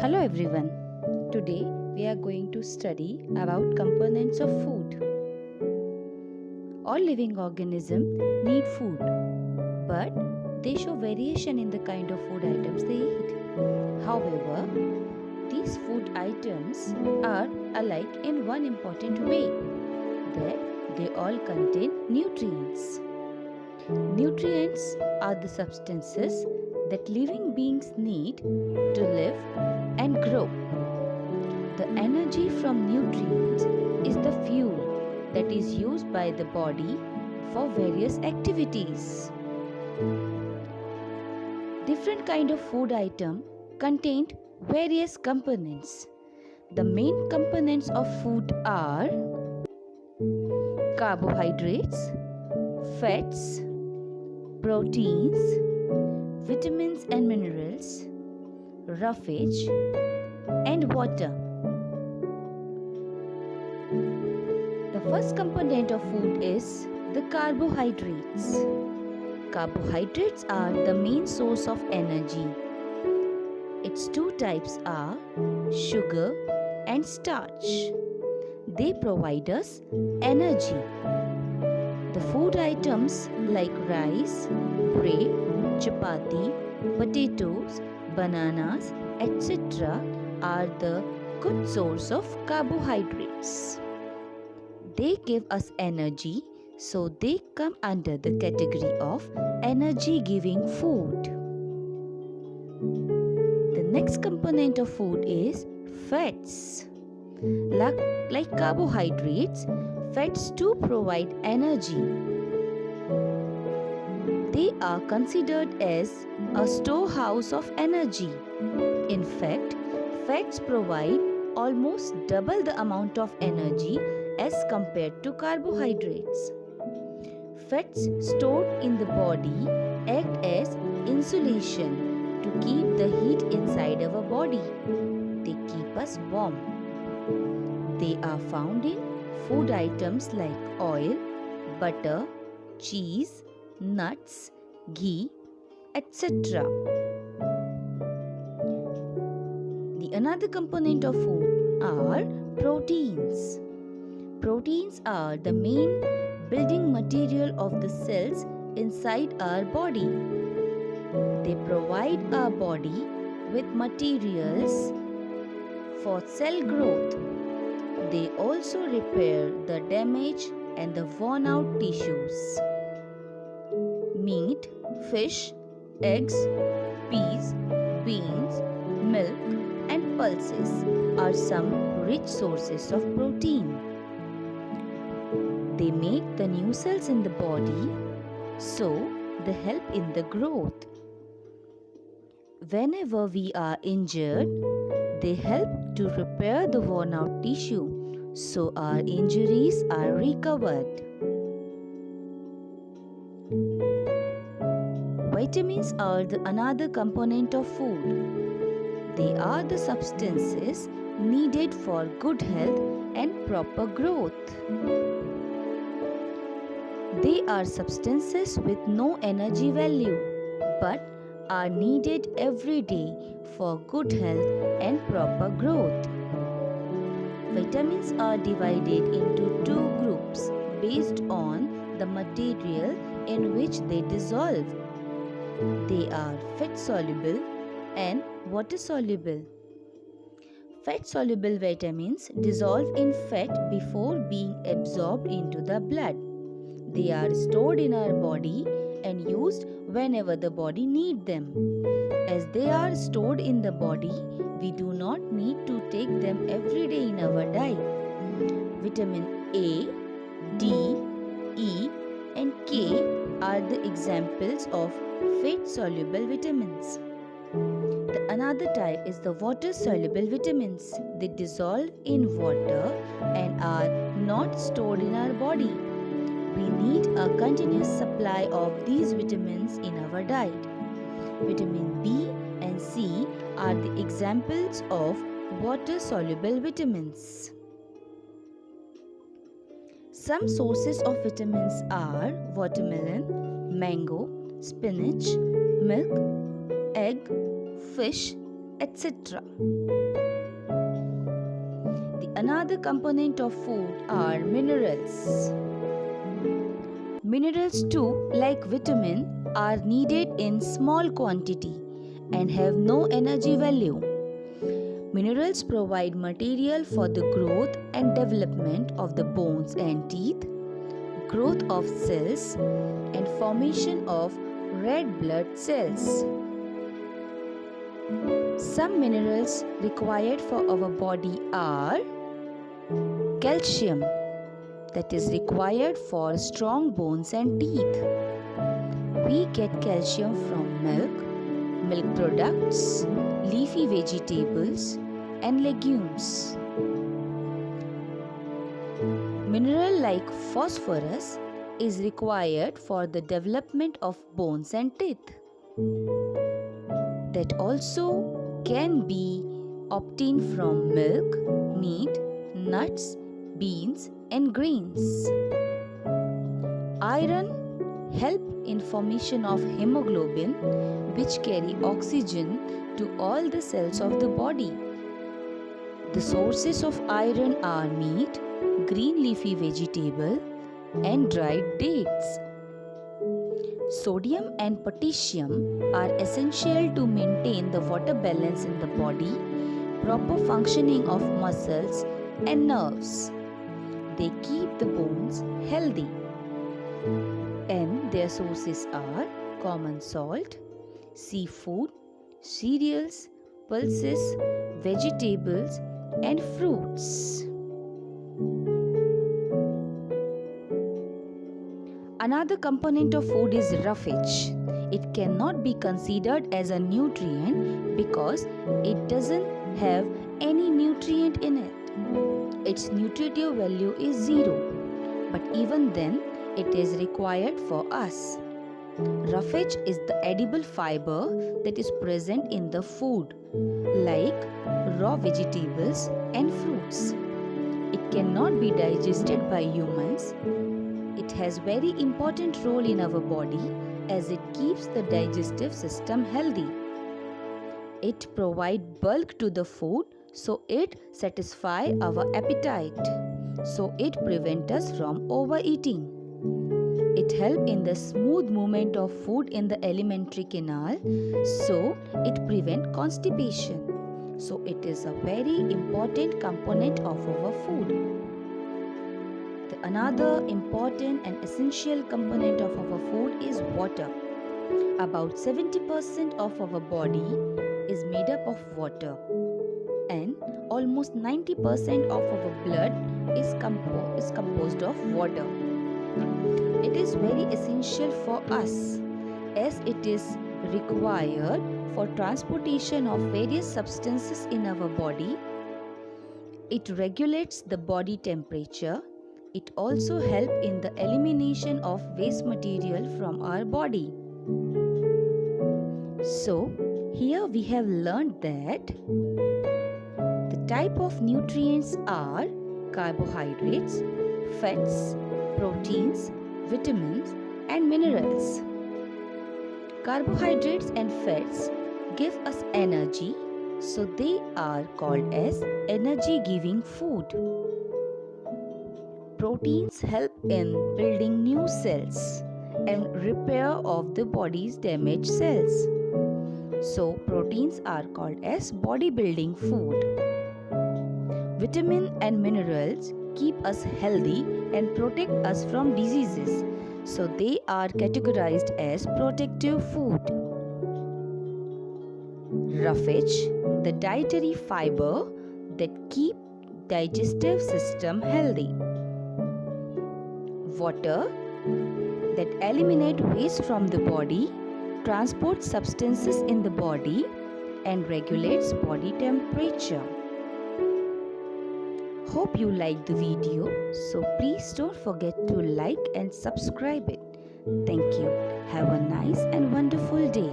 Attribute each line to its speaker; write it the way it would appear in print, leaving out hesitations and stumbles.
Speaker 1: Hello everyone. Today we are going to study about components of food. All living organisms need food, but they show variation in the kind of food items they eat. However, these food items are alike in one important way, that they all contain nutrients. Nutrients are the substances that living beings need to live and grow. The energy from nutrients is the fuel that is used by the body for various activities. Different kind of food item contained various components. The main components of food are carbohydrates, fats, proteins, vitamins and minerals, roughage, and water. The first component of food is the carbohydrates. Carbohydrates are the main source of energy. Its two types are sugar and starch. They provide us energy. The food items like rice, bread, chapati, potatoes, bananas, etc. are the good source of carbohydrates. They give us energy, so they come under the category of energy giving food. The next component of food is fats. Like carbohydrates, fats too provide energy. They are considered as a storehouse of energy. In fact, fats provide almost double the amount of energy as compared to carbohydrates. Fats stored in the body act as insulation to keep the heat inside our body. They keep us warm. They are found in food items like oil, butter, cheese, nuts, ghee, etc. The another component of food are proteins. Proteins are the main building material of the cells inside our body. They provide our body with materials for cell growth. They also repair the damaged and the worn out tissues. Meat, fish, eggs, peas, beans, milk, and pulses are some rich sources of protein. They make the new cells in the body, so they help in the growth. Whenever we are injured, they help to repair the worn out tissue, so our injuries are recovered. Vitamins are another component of food. They are the substances needed for good health and proper growth. They are substances with no energy value, but are needed every day for good health and proper growth. Vitamins are divided into two groups based on the material in which they dissolve. They are fat-soluble and water-soluble. Fat-soluble vitamins dissolve in fat before being absorbed into the blood. They are stored in our body and used whenever the body needs them. As they are stored in the body, we do not need to take them every day in our diet. Vitamin A, D, E, and K are the examples of fat-soluble vitamins. The another type is the water-soluble vitamins. They dissolve in water and are not stored in our body. We need a continuous supply of these vitamins in our diet. Vitamin B and C are the examples of water-soluble vitamins. Some sources of vitamins are watermelon, mango, spinach, milk, egg, fish, etc. The another component of food are minerals. Minerals too, like vitamin, are needed in small quantity and have no energy value. Minerals provide material for the growth and development of the bones and teeth, growth of cells, and formation of red blood cells. Some minerals required for our body are calcium, that is required for strong bones and teeth. We get calcium from milk products, leafy vegetables, and legumes. Mineral like phosphorus is required for the development of bones and teeth. That also can be obtained from milk, meat, nuts, beans, and grains. Iron help in formation of hemoglobin, which carry oxygen to all the cells of the body. The sources of iron are meat, green leafy vegetable, and dried dates. Sodium and potassium are essential to maintain the water balance in the body, proper functioning of muscles and nerves. They keep the bones healthy. And their sources are common salt, seafood, cereals, pulses, vegetables, and fruits. Another component of food is roughage. It cannot be considered as a nutrient because it doesn't have any nutrient in it. Its nutritive value is 0. But even then, it is required for us. Roughage is the edible fiber that is present in the food, like raw vegetables and fruits. It cannot be digested by humans. It has very important role in our body as it keeps the digestive system healthy. It provides bulk to the food, so it satisfies our appetite. So it prevents us from overeating. It helps in the smooth movement of food in the alimentary canal, so it prevents constipation. So it is a very important component of our food. Another important and essential component of our food is water. About 70% of our body is made up of water, and almost 90% of our blood is composed of water. It is very essential for us as it is required for transportation of various substances in our body. It regulates the body temperature. It also helps in the elimination of waste material from our body. So, here we have learned that the type of nutrients are carbohydrates, fats, proteins, vitamins, and minerals. Carbohydrates and fats give us energy, so they are called as energy-giving food. Proteins help in building new cells and repair of the body's damaged cells. So, proteins are called as bodybuilding food. Vitamins and minerals keep us healthy and protect us from diseases. So, they are categorized as protective food. Roughage, the dietary fiber that keep digestive system healthy. Water that eliminate waste from the body, transports substances in the body, and regulates body temperature. Hope you liked the video, so please don't forget to like and subscribe it. Thank you. Have a nice and wonderful day.